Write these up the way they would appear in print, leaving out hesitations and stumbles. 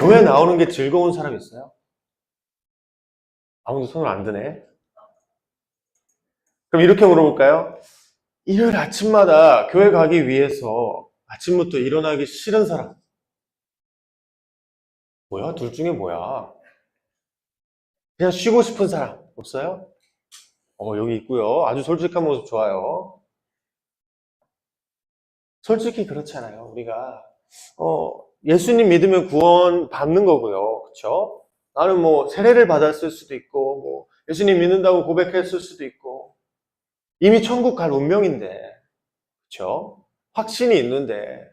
교회 나오는 게 즐거운 사람 있어요? 아무도 손을 안 드네. 그럼 이렇게 물어볼까요? 일요일 아침마다 교회 가기 위해서 아침부터 일어나기 싫은 사람. 뭐야? 둘 중에 뭐야? 그냥 쉬고 싶은 사람. 없어요? 여기 있고요. 아주 솔직한 모습 좋아요. 솔직히 그렇잖아요. 우리가 예수님 믿으면 구원 받는 거고요. 그렇죠? 나는 뭐 세례를 받았을 수도 있고 뭐 예수님 믿는다고 고백했을 수도 있고 이미 천국 갈 운명인데 그렇죠? 확신이 있는데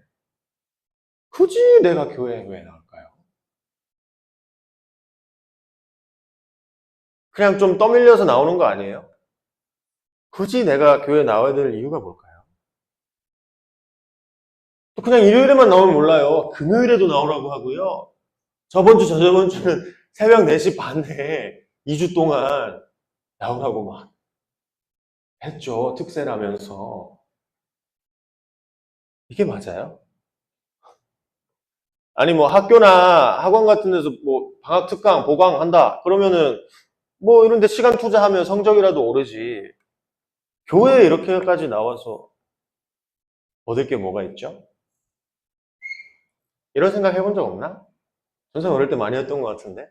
굳이 내가 교회에 왜 나올까요? 그냥 좀 떠밀려서 나오는 거 아니에요? 굳이 내가 교회에 나와야 될 이유가 뭘까요? 또 그냥 일요일에만 나오면 몰라요. 금요일에도 나오라고 하고요. 저번 주, 저저번 주는 새벽 4시 반에 2주 동안 나오라고 막 했죠. 특세라면서. 이게 맞아요? 아니 뭐 학교나 학원 같은 데서 뭐 방학 특강, 보강 한다. 그러면은 뭐 이런 데 시간 투자하면 성적이라도 오르지. 교회에 이렇게까지 나와서 얻을 게 뭐가 있죠? 이런 생각 해본 적 없나? 전생 어릴 때 많이 했던 것 같은데.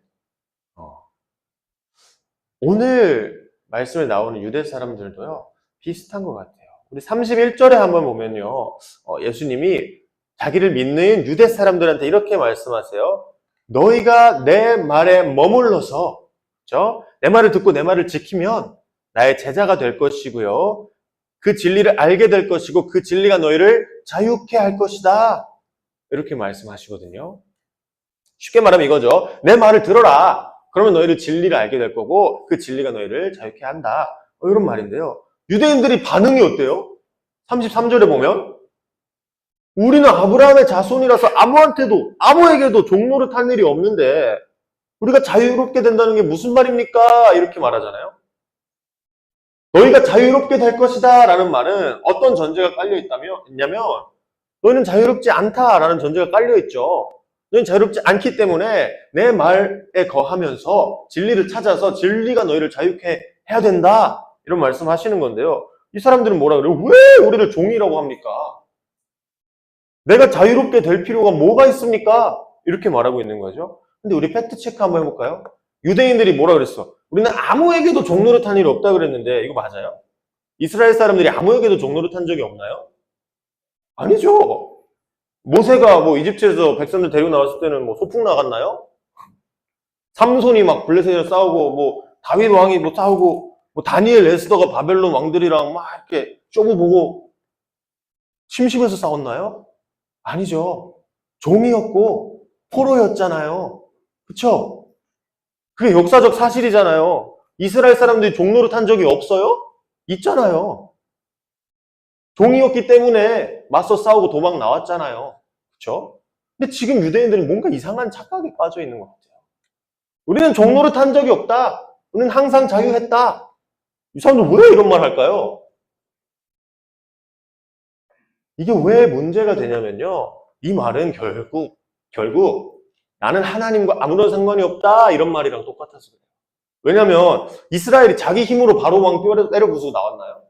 어. 오늘 말씀에 나오는 유대 사람들도요, 비슷한 것 같아요. 우리 31절에 한번 보면요, 예수님이 자기를 믿는 유대 사람들한테 이렇게 말씀하세요. 너희가 내 말에 머물러서, 그죠? 내 말을 듣고 내 말을 지키면 나의 제자가 될 것이고요. 그 진리를 알게 될 것이고 그 진리가 너희를 자유케 할 것이다. 이렇게 말씀하시거든요. 쉽게 말하면 이거죠. 내 말을 들어라. 그러면 너희를 진리를 알게 될 거고 그 진리가 너희를 자유케 한다. 이런 말인데요. 유대인들이 반응이 어때요? 33절에 보면 우리는 아브라함의 자손이라서 아무에게도 종노릇 할 일이 없는데 우리가 자유롭게 된다는 게 무슨 말입니까? 이렇게 말하잖아요. 너희가 자유롭게 될 것이다 라는 말은 어떤 전제가 있냐면 너희는 자유롭지 않다라는 전제가 깔려있죠. 너희는 자유롭지 않기 때문에 내 말에 거하면서 진리를 찾아서 진리가 너희를 자유케 해야 된다. 이런 말씀 하시는 건데요. 이 사람들은 뭐라 그래요? 왜 우리를 종이라고 합니까? 내가 자유롭게 될 필요가 뭐가 있습니까? 이렇게 말하고 있는 거죠. 근데 우리 팩트 체크 한번 해볼까요? 유대인들이 뭐라 그랬어? 우리는 아무에게도 종노릇한 일이 없다 그랬는데 이거 맞아요? 이스라엘 사람들이 아무에게도 종노릇한 적이 없나요? 아니죠. 모세가 뭐 이집트에서 백성들 데리고 나왔을 때는 뭐 소풍 나갔나요? 삼손이 막 블레셋이랑 싸우고 뭐 다윗 왕이 뭐 싸우고 뭐 다니엘 에스더가 바벨론 왕들이랑 막 이렇게 쇼부 보고 심심해서 싸웠나요? 아니죠. 종이었고 포로였잖아요. 그쵸? 그게 역사적 사실이잖아요. 이스라엘 사람들이 종노릇 한 적이 없어요? 있잖아요. 종이었기 때문에 맞서 싸우고 도망 나왔잖아요. 그쵸? 근데 지금 유대인들은 뭔가 이상한 착각에 빠져 있는 것 같아요. 우리는 종노릇 한 적이 없다. 우리는 항상 자유했다. 이 사람들 왜 이런 말 할까요? 이게 왜 문제가 되냐면요. 이 말은 결국 나는 하나님과 아무런 상관이 없다. 이런 말이랑 똑같아서 그래요. 왜냐면 이스라엘이 자기 힘으로 바로 왕 때려 부수고 나왔나요?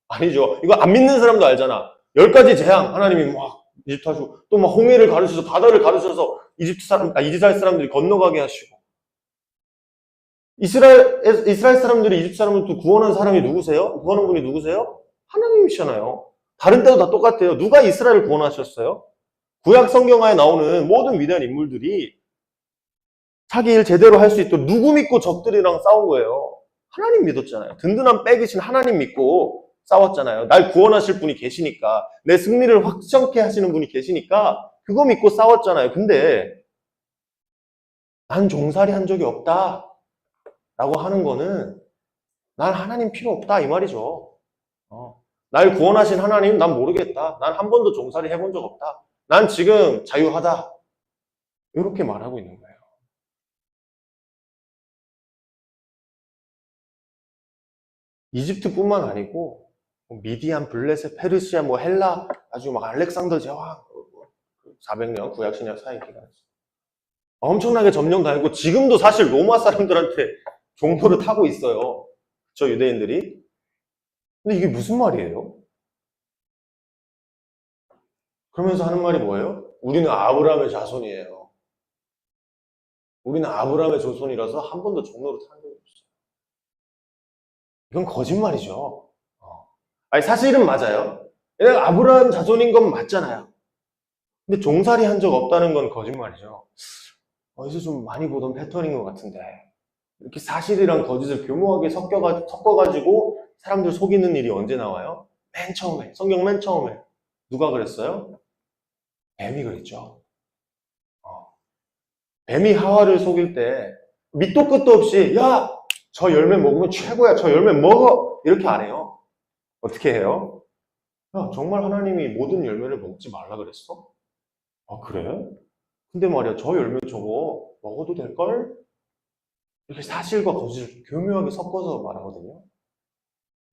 아니죠. 이거 안 믿는 사람도 알잖아. 10가지 재앙 하나님이 막 이집트 하시고 또 막 홍해를 가르쳐서 바다를 가르쳐서 이스라엘 사람들이 건너가게 하시고 이스라엘 사람들이 이집트 사람을 또 구원한 사람이 누구세요? 구원한 분이 누구세요? 하나님이시잖아요. 다른 때도 다 똑같아요. 누가 이스라엘을 구원하셨어요? 구약 성경화에 나오는 모든 위대한 인물들이 자기 일 제대로 할 수 있도록 누구 믿고 적들이랑 싸운 거예요? 하나님 믿었잖아요. 든든한 백이신 하나님 믿고 싸웠잖아요. 날 구원하실 분이 계시니까, 내 승리를 확정케 하시는 분이 계시니까 그거 믿고 싸웠잖아요. 근데 난 종살이 한 적이 없다 라고 하는 거는 난 하나님 필요 없다 이 말이죠. 날 구원하신 하나님 난 모르겠다. 난 한 번도 종살이 해본 적 없다. 난 지금 자유하다. 이렇게 말하고 있는 거예요. 이집트뿐만 아니고 미디안, 블레셋, 페르시아, 뭐 헬라, 아주 막 알렉산더 제왕 400년 구약 신약 사이 기간 엄청나게 점령당했고 지금도 사실 로마 사람들한테 종로를 타고 있어요. 저 유대인들이. 근데 이게 무슨 말이에요? 그러면서 하는 말이 뭐예요? 우리는 아브라함의 자손이에요. 우리는 아브라함의 조손이라서 한 번도 종로를 탄 적이 없어요. 이건 거짓말이죠. 아니 사실은 맞아요. 얘가 아브라함 자손인 건 맞잖아요. 근데 종살이 한 적 없다는 건 거짓말이죠. 어디서 좀 많이 보던 패턴인 것 같은데 이렇게 사실이랑 거짓을 교묘하게 섞어가지고 사람들 속이는 일이 언제 나와요? 맨 처음에, 성경 맨 처음에 누가 그랬어요? 뱀이 그랬죠. 뱀이 하와를 속일 때 밑도 끝도 없이 야! 저 열매 먹으면 최고야. 저 열매 먹어! 이렇게 안 해요. 어떻게 해요? 야, 정말 하나님이 모든 열매를 먹지 말라 그랬어? 아, 그래? 근데 말이야, 저 열매 저거 먹어도 될걸? 이렇게 사실과 거짓을 교묘하게 섞어서 말하거든요.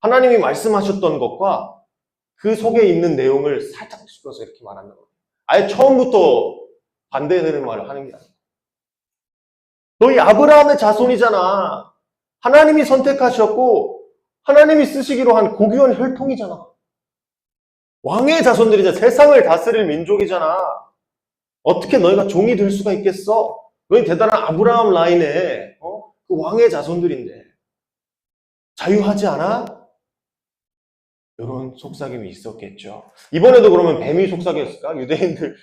하나님이 말씀하셨던 것과 그 속에 있는 내용을 살짝 짚어서 이렇게 말한다는 거예요. 아예 처음부터 반대되는 말을 하는 게 아니에요. 너희 아브라함의 자손이잖아. 하나님이 선택하셨고 하나님이 쓰시기로 한 고귀한 혈통이잖아. 왕의 자손들이잖아. 세상을 다스릴 민족이잖아. 어떻게 너희가 종이 될 수가 있겠어? 너희 대단한 아브라함 라인의 그 왕의 자손들인데 자유하지 않아? 이런 속삭임이 있었겠죠. 이번에도 그러면 뱀이 속삭였을까? 유대인들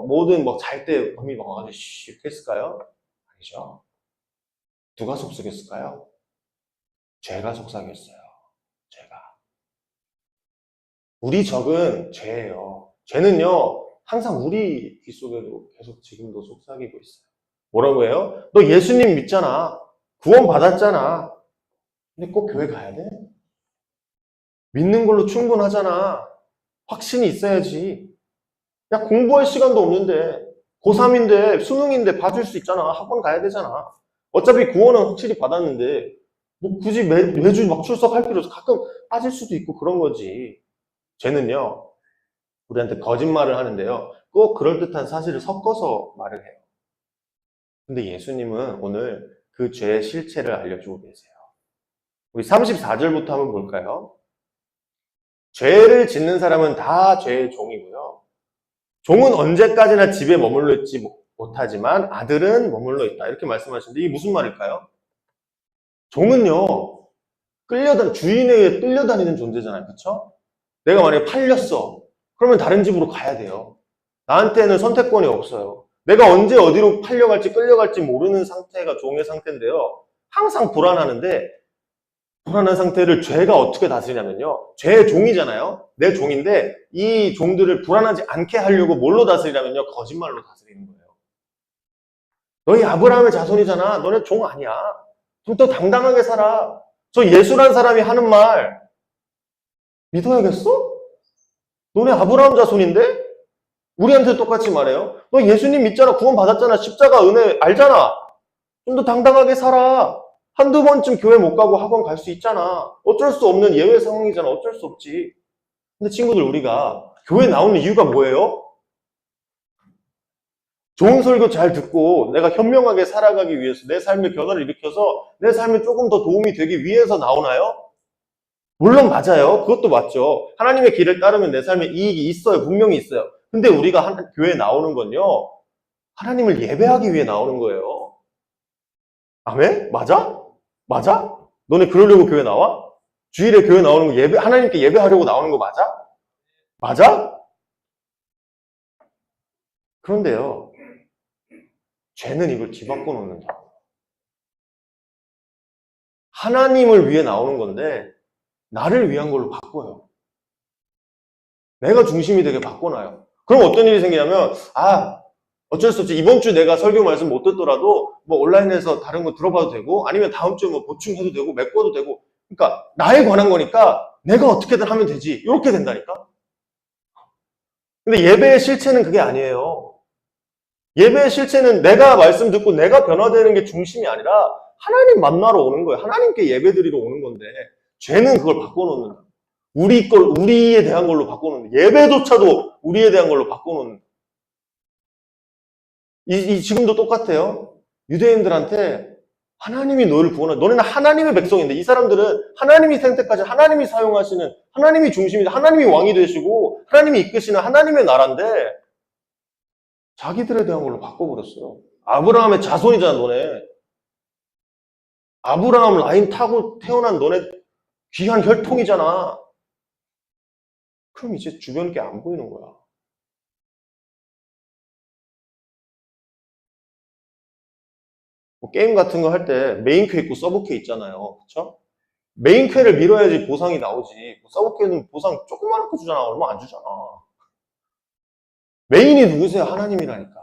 모든 잘 때 뱀이 와가지고 이렇게 했을까요? 아니죠. 누가 속삭였을까요? 죄가 속삭였어요. 죄가. 우리 적은 죄예요. 죄는요 항상 우리 귀 속에도 계속 지금도 속삭이고 있어요. 뭐라고 해요? 너 예수님 믿잖아. 구원 받았잖아. 근데 꼭 교회 가야 돼? 믿는 걸로 충분하잖아. 확신이 있어야지. 야, 공부할 시간도 없는데, 고3인데, 수능인데 봐줄 수 있잖아. 학원 가야 되잖아. 어차피 구원은 확실히 받았는데, 뭐 굳이 매주 막 출석할 필요 없어. 가끔 빠질 수도 있고 그런 거지. 죄는요, 우리한테 거짓말을 하는데요. 꼭 그럴듯한 사실을 섞어서 말을 해요. 근데 예수님은 오늘 그 죄의 실체를 알려주고 계세요. 우리 34절부터 한번 볼까요? 죄를 짓는 사람은 다 죄의 종이고요. 종은 언제까지나 집에 머물러 있지 못하지만 아들은 머물러 있다. 이렇게 말씀하시는데 이게 무슨 말일까요? 종은요, 주인에 의해 끌려다니는 존재잖아요. 그렇죠? 내가 만약에 팔렸어. 그러면 다른 집으로 가야 돼요. 나한테는 선택권이 없어요. 내가 언제 어디로 팔려갈지 끌려갈지 모르는 상태가 종의 상태인데요. 항상 불안하는데 불안한 상태를 죄가 어떻게 다스리냐면요. 죄의 종이잖아요. 내 종인데 이 종들을 불안하지 않게 하려고 뭘로 다스리냐면요. 거짓말로 다스리는 거예요. 너희 아브라함의 자손이잖아. 너네 종 아니야. 좀 더 당당하게 살아. 저 예수란 사람이 하는 말 믿어야겠어? 너네 아브라함 자손인데? 우리한테 똑같이 말해요. 너 예수님 믿잖아. 구원 받았잖아. 십자가 은혜 알잖아. 좀 더 당당하게 살아. 한두 번쯤 교회 못 가고 학원 갈 수 있잖아. 어쩔 수 없는 예외 상황이잖아. 어쩔 수 없지. 근데 친구들 우리가 교회 나오는 이유가 뭐예요? 좋은 설교 잘 듣고 내가 현명하게 살아가기 위해서 내 삶의 변화를 일으켜서 내 삶에 조금 더 도움이 되기 위해서 나오나요? 물론 맞아요. 그것도 맞죠. 하나님의 길을 따르면 내 삶에 이익이 있어요. 분명히 있어요. 근데 우리가 교회에 나오는 건요. 하나님을 예배하기 위해 나오는 거예요. 아멘? 맞아? 맞아? 너네 그러려고 교회 나와? 주일에 교회 나오는 거 하나님께 예배하려고 나오는 거 맞아? 맞아? 그런데요. 죄는 이걸 뒤바꿔 놓는다. 하나님을 위해 나오는 건데 나를 위한 걸로 바꿔요. 내가 중심이 되게 바꿔놔요. 그럼 어떤 일이 생기냐면 어쩔 수 없지. 이번 주 내가 설교 말씀 못 듣더라도 온라인에서 다른 거 들어봐도 되고 아니면 다음 주에 보충해도 되고 메꿔도 되고 그러니까 나에 관한 거니까 내가 어떻게든 하면 되지. 이렇게 된다니까. 근데 예배의 실체는 그게 아니에요. 예배의 실체는 내가 말씀 듣고 내가 변화되는 게 중심이 아니라 하나님 만나러 오는 거예요. 하나님께 예배 드리러 오는 건데 죄는 그걸 바꿔놓는다. 우리에 대한 걸로 바꿔놓는다. 예배조차도 우리에 대한 걸로 바꿔놓는다. 지금도 똑같아요. 유대인들한테 하나님이 너를 구원하, 너네는 하나님의 백성인데, 이 사람들은 하나님이 생때까지 하나님이 사용하시는, 하나님이 중심이다, 하나님이 왕이 되시고, 하나님이 이끄시는 하나님의 나라인데, 자기들에 대한 걸로 바꿔버렸어요. 아브라함의 자손이잖아, 너네. 아브라함 라인 타고 태어난 너네 귀한 혈통이잖아. 그럼 이제 주변 게 안 보이는 거야. 뭐 게임 같은 거 할 때 메인캐 있고 서브캐 있잖아요. 그쵸? 메인캐를 밀어야지 보상이 나오지. 서브캐는 보상 조그마한 거 주잖아. 얼마 안 주잖아. 메인이 누구세요? 하나님이라니까.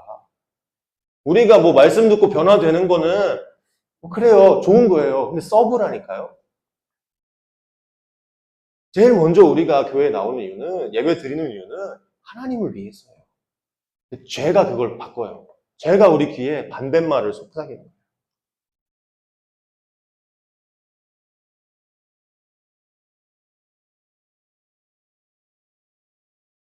우리가 뭐 말씀 듣고 변화되는 거는 뭐 그래요. 좋은 거예요. 근데 서브라니까요. 제일 먼저 우리가 교회에 나오는 이유는, 예배 드리는 이유는 하나님을 위해서예요. 죄가 그걸 바꿔요. 죄가 우리 귀에 반대말을 속삭이는 거예요.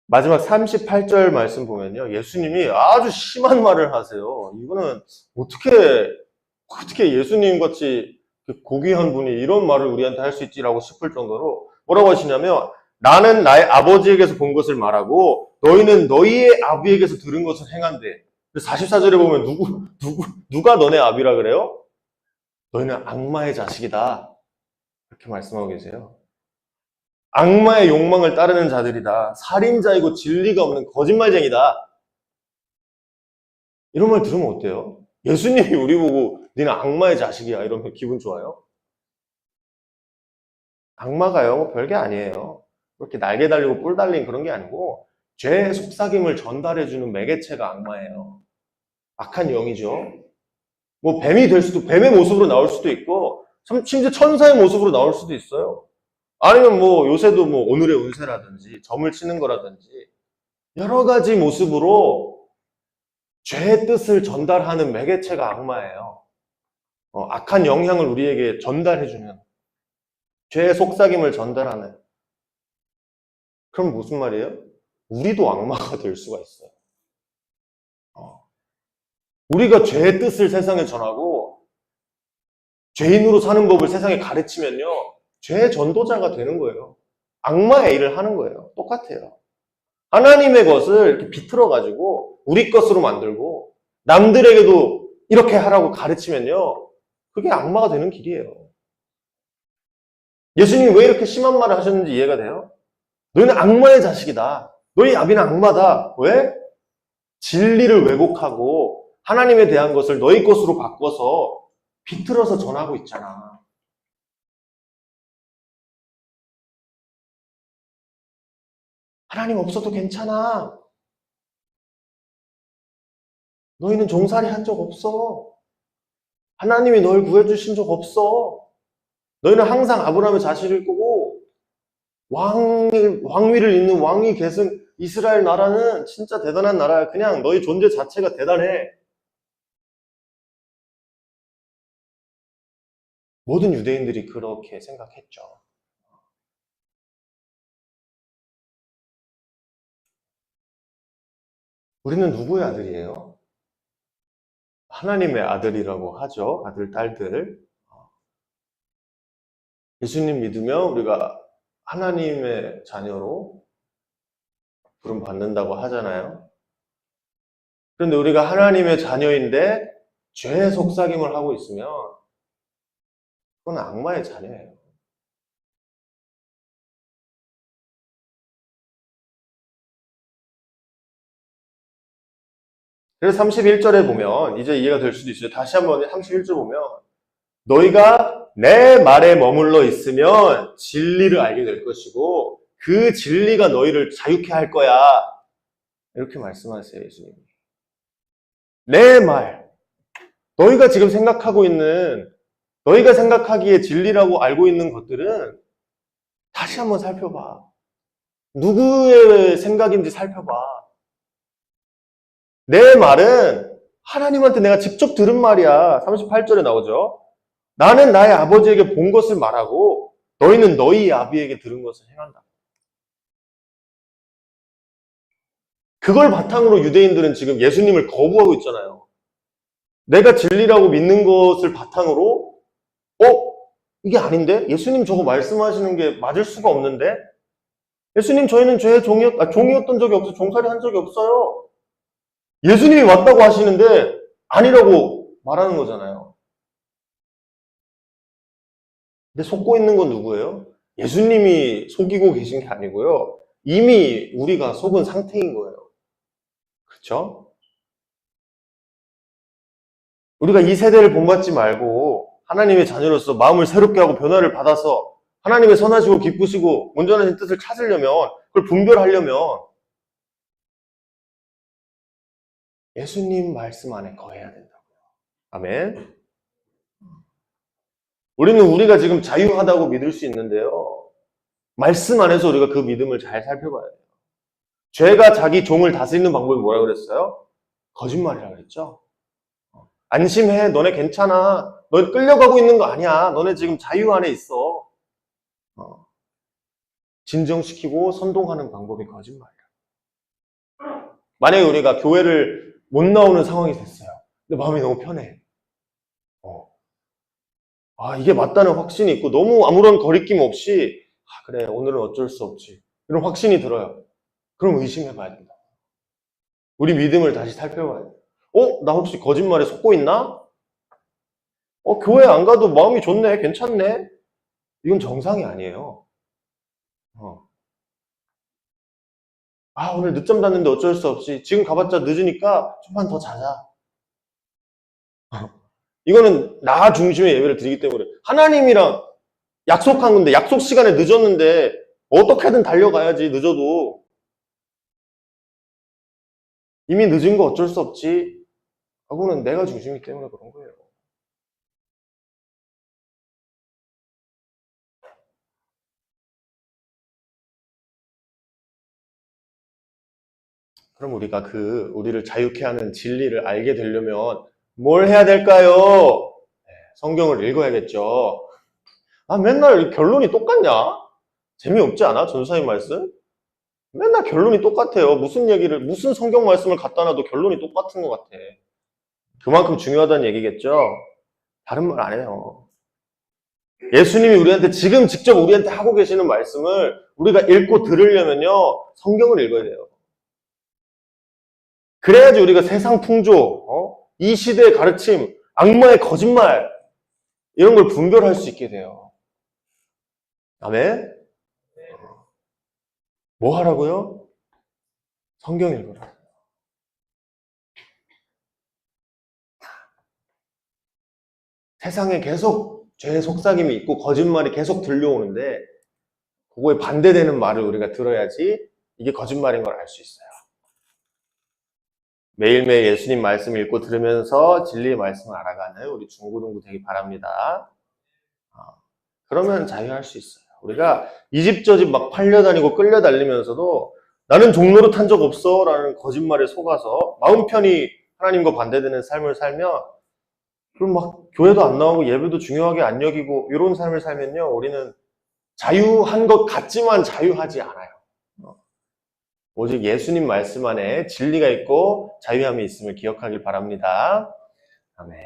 마지막 38절 말씀 보면요. 예수님이 아주 심한 말을 하세요. 이거는 어떻게 예수님 같이 고귀한 분이 이런 말을 우리한테 할 수 있지라고 싶을 정도로 뭐라고 하시냐면, 나는 나의 아버지에게서 본 것을 말하고 너희는 너희의 아비에게서 들은 것을 행한대. 44절에 보면 누가 너네 아비라 그래요? 너희는 악마의 자식이다. 이렇게 말씀하고 계세요. 악마의 욕망을 따르는 자들이다. 살인자이고 진리가 없는 거짓말쟁이다. 이런 말 들으면 어때요? 예수님이 우리 보고 너는 악마의 자식이야 이러면 기분 좋아요? 악마가요, 뭐 별게 아니에요. 그렇게 날개 달리고 뿔 달린 그런 게 아니고 죄의 속삭임을 전달해주는 매개체가 악마예요. 악한 영이죠. 뭐 뱀이 될 수도, 뱀의 모습으로 나올 수도 있고 심지어 천사의 모습으로 나올 수도 있어요. 아니면 뭐 요새도 뭐 오늘의 운세라든지 점을 치는 거라든지 여러 가지 모습으로 죄의 뜻을 전달하는 매개체가 악마예요. 악한 영향을 우리에게 전달해주는, 죄의 속삭임을 전달하는. 그럼 무슨 말이에요? 우리도 악마가 될 수가 있어요. 우리가 죄의 뜻을 세상에 전하고 죄인으로 사는 법을 세상에 가르치면요, 죄의 전도자가 되는 거예요. 악마의 일을 하는 거예요. 똑같아요. 하나님의 것을 이렇게 비틀어가지고 우리 것으로 만들고 남들에게도 이렇게 하라고 가르치면요, 그게 악마가 되는 길이에요. 예수님이 왜 이렇게 심한 말을 하셨는지 이해가 돼요? 너희는 악마의 자식이다. 너희 아비는 악마다. 왜? 진리를 왜곡하고 하나님에 대한 것을 너희 것으로 바꿔서 비틀어서 전하고 있잖아. 하나님 없어도 괜찮아. 너희는 종살이 한 적 없어. 하나님이 널 구해주신 적 없어. 너희는 항상 아브라함의 자식일 거고 왕위를 잇는 왕이 계승 이스라엘 나라는 진짜 대단한 나라야. 그냥 너희 존재 자체가 대단해. 모든 유대인들이 그렇게 생각했죠. 우리는 누구의 아들이에요? 하나님의 아들이라고 하죠. 아들, 딸들. 예수님 믿으면 우리가 하나님의 자녀로 부름받는다고 하잖아요. 그런데 우리가 하나님의 자녀인데 죄의 속삭임을 하고 있으면 그건 악마의 자녀예요. 그래서 31절에 보면 이제 이해가 될 수도 있어요. 다시 한번 31절 보면 너희가 내 말에 머물러 있으면 진리를 알게 될 것이고 그 진리가 너희를 자유케 할 거야. 이렇게 말씀하세요, 예수님이. 내 말. 너희가 지금 생각하고 있는, 너희가 생각하기에 진리라고 알고 있는 것들은 다시 한번 살펴봐. 누구의 생각인지 살펴봐. 내 말은 하나님한테 내가 직접 들은 말이야. 38절에 나오죠. 나는 나의 아버지에게 본 것을 말하고 너희는 너희 아비에게 들은 것을 행한다. 그걸 바탕으로 유대인들은 지금 예수님을 거부하고 있잖아요. 내가 진리라고 믿는 것을 바탕으로 이게 아닌데? 예수님 저거 말씀하시는 게 맞을 수가 없는데? 예수님 저희는 죄의 종이었던 적이 없어요. 종살이 한 적이 없어요. 예수님이 맞다고 하시는데 아니라고 말하는 거잖아요. 근데 속고 있는 건 누구예요? 예수님이 속이고 계신 게 아니고요. 이미 우리가 속은 상태인 거예요. 그렇죠? 우리가 이 세대를 본받지 말고 하나님의 자녀로서 마음을 새롭게 하고 변화를 받아서 하나님의 선하시고 기쁘시고 온전하신 뜻을 찾으려면, 그걸 분별하려면 예수님 말씀 안에 거해야 된다고요. 아멘. 우리는 우리가 지금 자유하다고 믿을 수 있는데요. 말씀 안에서 우리가 그 믿음을 잘 살펴봐야 돼요. 죄가 자기 종을 다스리는 방법이 뭐라 그랬어요? 거짓말이라 그랬죠. 안심해. 너네 괜찮아. 너 끌려가고 있는 거 아니야. 너네 지금 자유 안에 있어. 진정시키고 선동하는 방법이 거짓말이야. 만약에 우리가 교회를 못 나오는 상황이 됐어요. 근데 마음이 너무 편해. 이게 맞다는 확신이 있고 너무 아무런 거리낌 없이 그래 오늘은 어쩔 수 없지. 이런 확신이 들어요. 그럼 의심해봐야 된다. 우리 믿음을 다시 살펴봐야 돼. 나 혹시 거짓말에 속고 있나? 교회 안 가도 마음이 좋네, 괜찮네. 이건 정상이 아니에요. 오늘 늦잠 잤는데 어쩔 수 없이 지금 가봤자 늦으니까 좀만 더 자자. 이거는 나 중심의 예배를 드리기 때문에 하나님이랑 약속한 건데 약속 시간에 늦었는데 어떻게든 달려가야지. 늦어도 이미 늦은 거 어쩔 수 없지 하고는 내가 중심이기 때문에 그런 거예요. 그럼 우리가 우리를 자유케 하는 진리를 알게 되려면 뭘 해야 될까요? 성경을 읽어야겠죠. 맨날 결론이 똑같냐? 재미없지 않아? 전사의 말씀? 맨날 결론이 똑같아요. 무슨 성경 말씀을 갖다 놔도 결론이 똑같은 것 같아. 그만큼 중요하다는 얘기겠죠? 다른 말 안 해요. 예수님이 우리한테 지금 직접 우리한테 하고 계시는 말씀을 우리가 읽고 들으려면요, 성경을 읽어야 돼요. 그래야지 우리가 세상 풍조, 이 시대의 가르침, 악마의 거짓말, 이런 걸 분별할 수 있게 돼요. 아멘? 뭐 하라고요? 성경 읽어라. 세상에 계속 죄의 속삭임이 있고 거짓말이 계속 들려오는데 그거에 반대되는 말을 우리가 들어야지 이게 거짓말인 걸 알 수 있어요. 매일매일 예수님 말씀 읽고 들으면서 진리의 말씀을 알아가는 우리 중고등부 되기 바랍니다. 그러면 자유할 수 있어요. 우리가 이 집 저 집 막 팔려다니고 끌려다니면서도 나는 종로로 탄 적 없어 라는 거짓말에 속아서 마음 편히 하나님과 반대되는 삶을 살면, 그럼 막 교회도 안 나오고 예배도 중요하게 안 여기고 이런 삶을 살면요, 우리는 자유한 것 같지만 자유하지 않아요. 오직 예수님 말씀 안에 진리가 있고 자유함이 있음을 기억하길 바랍니다. 아멘.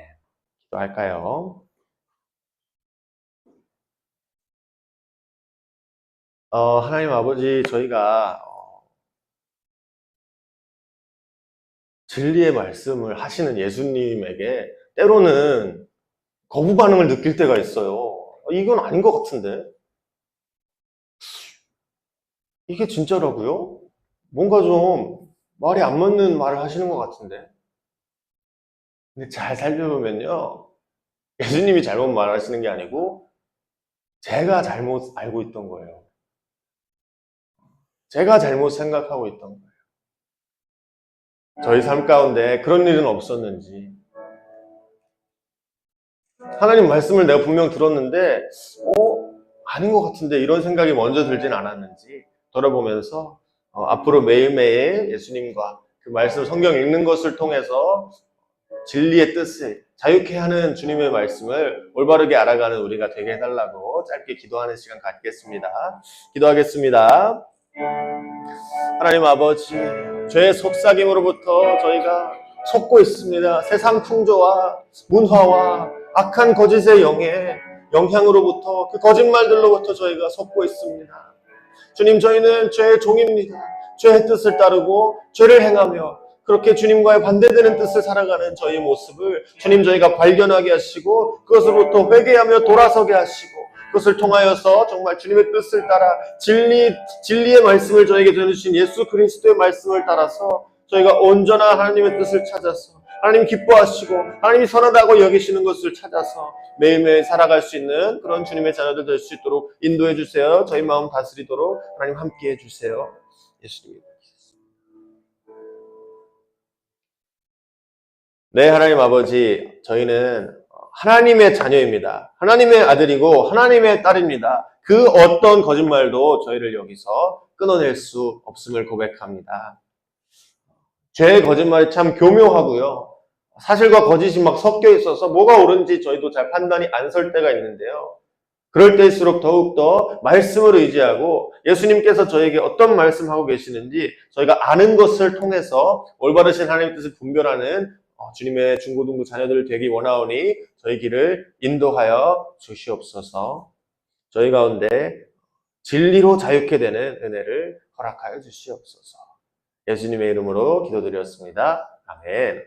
기도할까요? 하나님 아버지, 저희가 진리의 말씀을 하시는 예수님에게 때로는 거부 반응을 느낄 때가 있어요. 이건 아닌 것 같은데. 이게 진짜라고요? 뭔가 좀 말이 안 맞는 말을 하시는 것 같은데. 근데 잘 살펴보면요, 예수님이 잘못 말하시는 게 아니고 제가 잘못 알고 있던 거예요. 제가 잘못 생각하고 있던 거예요. 저희 삶 가운데 그런 일은 없었는지, 하나님 말씀을 내가 분명 들었는데 아닌 것 같은데 이런 생각이 먼저 들진 않았는지 돌아보면서 앞으로 매일매일 예수님과 그 말씀, 성경 읽는 것을 통해서 진리의 뜻을 자유케 하는 주님의 말씀을 올바르게 알아가는 우리가 되게 해달라고 짧게 기도하는 시간 갖겠습니다. 기도하겠습니다. 하나님 아버지, 죄의 속삭임으로부터 저희가 속고 있습니다. 세상 풍조와 문화와 악한 거짓의 영향으로부터 그 거짓말들로부터 저희가 속고 있습니다. 주님, 저희는 죄의 종입니다. 죄의 뜻을 따르고 죄를 행하며 그렇게 주님과의 반대되는 뜻을 살아가는 저희의 모습을 주님 저희가 발견하게 하시고 그것으로부터 회개하며 돌아서게 하시고 그것을 통하여서 정말 주님의 뜻을 따라 진리의 말씀을 저에게 전해주신 예수 그리스도의 말씀을 따라서 저희가 온전한 하나님의 뜻을 찾아서 하나님 기뻐하시고 하나님이 선하다고 여기시는 것을 찾아서 매일매일 살아갈 수 있는 그런 주님의 자녀들 될 수 있도록 인도해 주세요. 저희 마음 다스리도록 하나님 함께해 주세요. 예수님. 네, 하나님 아버지, 저희는 하나님의 자녀입니다. 하나님의 아들이고 하나님의 딸입니다. 그 어떤 거짓말도 저희를 여기서 끊어낼 수 없음을 고백합니다. 죄의 거짓말이 참 교묘하고요. 사실과 거짓이 막 섞여 있어서 뭐가 옳은지 저희도 잘 판단이 안 설 때가 있는데요. 그럴 때일수록 더욱더 말씀을 의지하고 예수님께서 저에게 어떤 말씀하고 계시는지 저희가 아는 것을 통해서 올바르신 하나님의 뜻을 분별하는 주님의 중고등부 자녀들 되기 원하오니 저희 길을 인도하여 주시옵소서. 저희 가운데 진리로 자유케 되는 은혜를 허락하여 주시옵소서. 예수님의 이름으로 기도드렸습니다. 아멘.